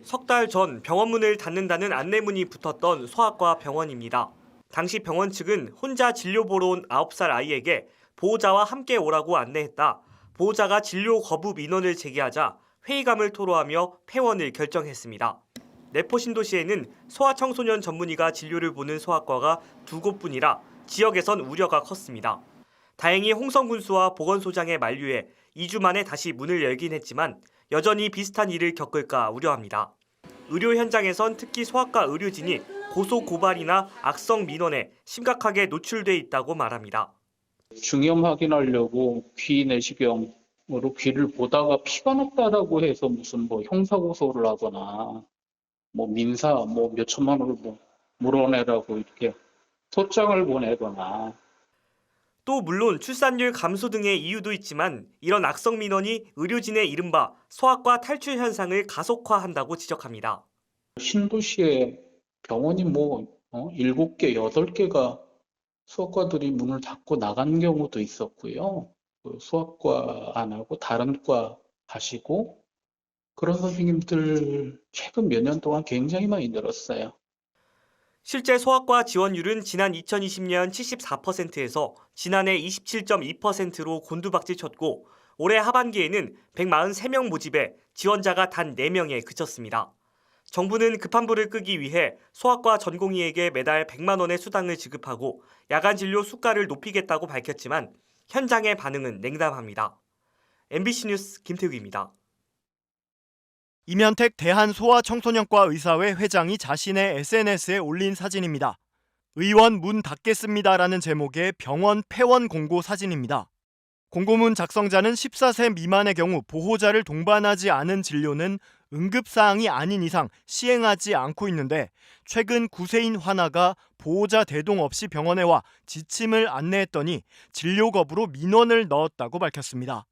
석 달 전 병원 문을 닫는다는 안내문이 붙었던 소아과 병원입니다. 당시 병원 측은 혼자 진료 보러 온 9살 아이에게 보호자와 함께 오라고 안내했다. 보호자가 진료 거부 민원을 제기하자 회의감을 토로하며 폐원을 결정했습니다. 내포신도시에는 소아청소년 전문의가 진료를 보는 소아과가 2곳뿐이라 지역에선 우려가 컸습니다. 다행히 홍성군수와 보건소장의 만류에 2주 만에 다시 문을 열긴 했지만 여전히 비슷한 일을 겪을까 우려합니다. 의료 현장에선 특히 소아과 의료진이 고소 고발이나 악성 민원에 심각하게 노출돼 있다고 말합니다. 중이염 확인하려고 귀 내시경으로 귀를 보다가 피가 났다라고 해서 무슨 형사고소를 하거나 민사 몇천만 원을 물어내라고 이렇게 소장을 보내거나. 또 물론 출산율 감소 등의 이유도 있지만 이런 악성 민원이 의료진의 이른바 소아과 탈출 현상을 가속화한다고 지적합니다. 신도시에 병원이 7개, 8개가 소아과들이 문을 닫고 나간 경우도 있었고요. 소아과 안 하고 다른 과 가시고 그런 선생님들 최근 몇 년 동안 굉장히 많이 늘었어요. 실제 소아과 지원율은 지난 2020년 74%에서 지난해 27.2%로 곤두박질쳤고 올해 하반기에는 143명 모집에 지원자가 단 4명에 그쳤습니다. 정부는 급한 불을 끄기 위해 소아과 전공의에게 매달 100만 원의 수당을 지급하고 야간 진료 수가를 높이겠다고 밝혔지만 현장의 반응은 냉담합니다. MBC 뉴스 김태욱입니다. 임현택 대한소아청소년과 의사회 회장이 자신의 SNS에 올린 사진입니다. 의원 문 닫겠습니다라는 제목의 병원 폐원 공고 사진입니다. 공고문 작성자는 14세 미만의 경우 보호자를 동반하지 않은 진료는 응급사항이 아닌 이상 시행하지 않고 있는데 최근 9세인 화나가 보호자 대동 없이 병원에 와 지침을 안내했더니 진료 거부로 민원을 넣었다고 밝혔습니다.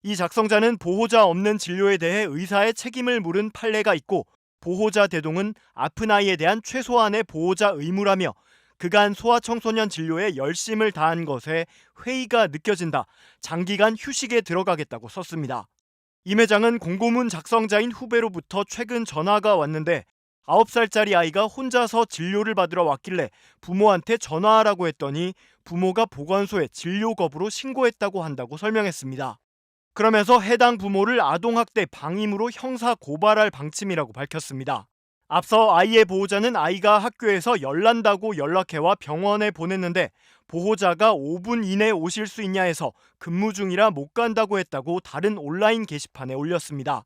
이 작성자는 보호자 없는 진료에 대해 의사의 책임을 물은 판례가 있고 보호자 대동은 아픈 아이에 대한 최소한의 보호자 의무라며 그간 소아청소년 진료에 열심을 다한 것에 회의가 느껴진다. 장기간 휴식에 들어가겠다고 썼습니다. 임 회장은 공고문 작성자인 후배로부터 최근 전화가 왔는데 9살짜리 아이가 혼자서 진료를 받으러 왔길래 부모한테 전화하라고 했더니 부모가 보건소에 진료 거부로 신고했다고 한다고 설명했습니다. 그러면서 해당 부모를 아동학대 방임으로 형사 고발할 방침이라고 밝혔습니다. 앞서 아이의 보호자는 아이가 학교에서 열난다고 연락해와 병원에 보냈는데 보호자가 5분 이내에 오실 수 있냐 해서 근무 중이라 못 간다고 했다고 다른 온라인 게시판에 올렸습니다.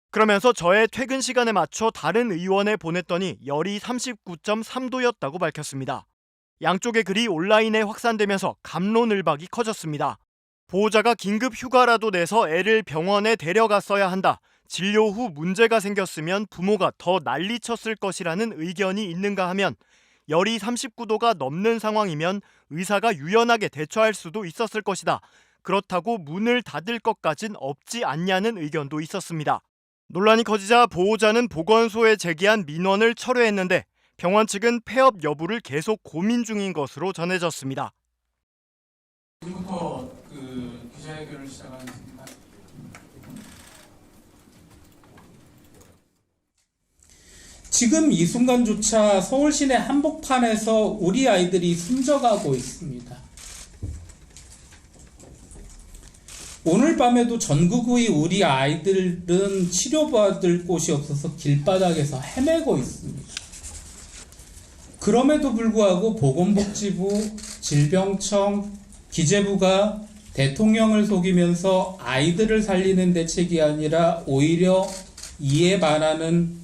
그러면서 저의 퇴근 시간에 맞춰 다른 의원에 보냈더니 열이 39.3도였다고 밝혔습니다. 양쪽의 글이 온라인에 확산되면서 갑론을박이 커졌습니다. 보호자가 긴급 휴가라도 내서 애를 병원에 데려갔어야 한다. 진료 후 문제가 생겼으면 부모가 더 난리쳤을 것이라는 의견이 있는가 하면 열이 39도가 넘는 상황이면 의사가 유연하게 대처할 수도 있었을 것이다. 그렇다고 문을 닫을 것까진 없지 않냐는 의견도 있었습니다. 논란이 커지자 보호자는 보건소에 제기한 민원을 철회했는데 병원 측은 폐업 여부를 계속 고민 중인 것으로 전해졌습니다. 지금부터 기자회견을 시작하겠습니다. 지금 이 순간조차 서울 시내 한복판에서 우리 아이들이 숨져가고 있습니다. 오늘 밤에도 전국의 우리 아이들은 치료받을 곳이 없어서 길바닥에서 헤매고 있습니다. 그럼에도 불구하고 보건복지부, 질병청, 기재부가 대통령을 속이면서 아이들을 살리는 대책이 아니라 오히려 이에 반하는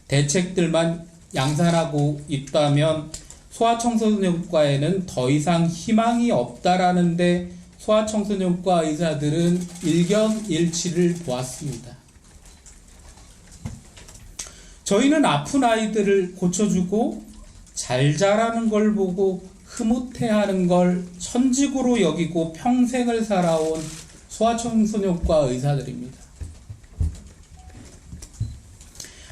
대책들만 양산하고 있다면 소아청소년과에는 더 이상 희망이 없다라는데 소아청소년과 의사들은 일견일치를 보았습니다. 저희는 아픈 아이들을 고쳐주고 잘 자라는 걸 보고 흐뭇해하는 걸 천직으로 여기고 평생을 살아온 소아청소년과 의사들입니다.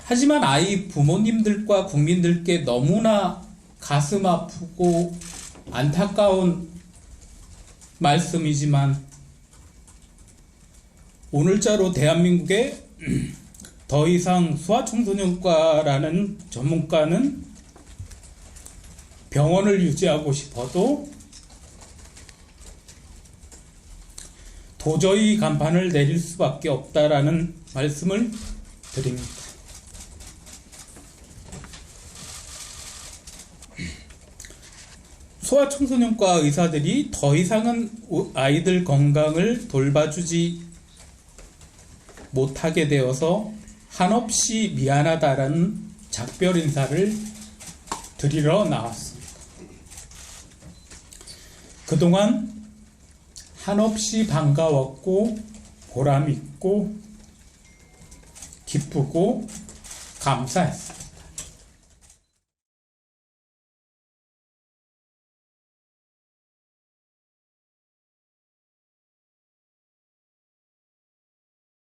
하지만 아이 부모님들과 국민들께 너무나 가슴 아프고 안타까운 말씀이지만 오늘자로 대한민국의 더 이상 소아청소년과라는 전문가는 병원을 유지하고 싶어도 도저히 간판을 내릴 수밖에 없다라는 말씀을 드립니다. 소아청소년과 의사들이 더 이상은 아이들 건강을 돌봐주지 못하게 되어서 한없이 미안하다라는 작별 인사를 드리러 나왔습니다. 그동안 한없이 반가웠고 보람있고 기쁘고 감사했습니다.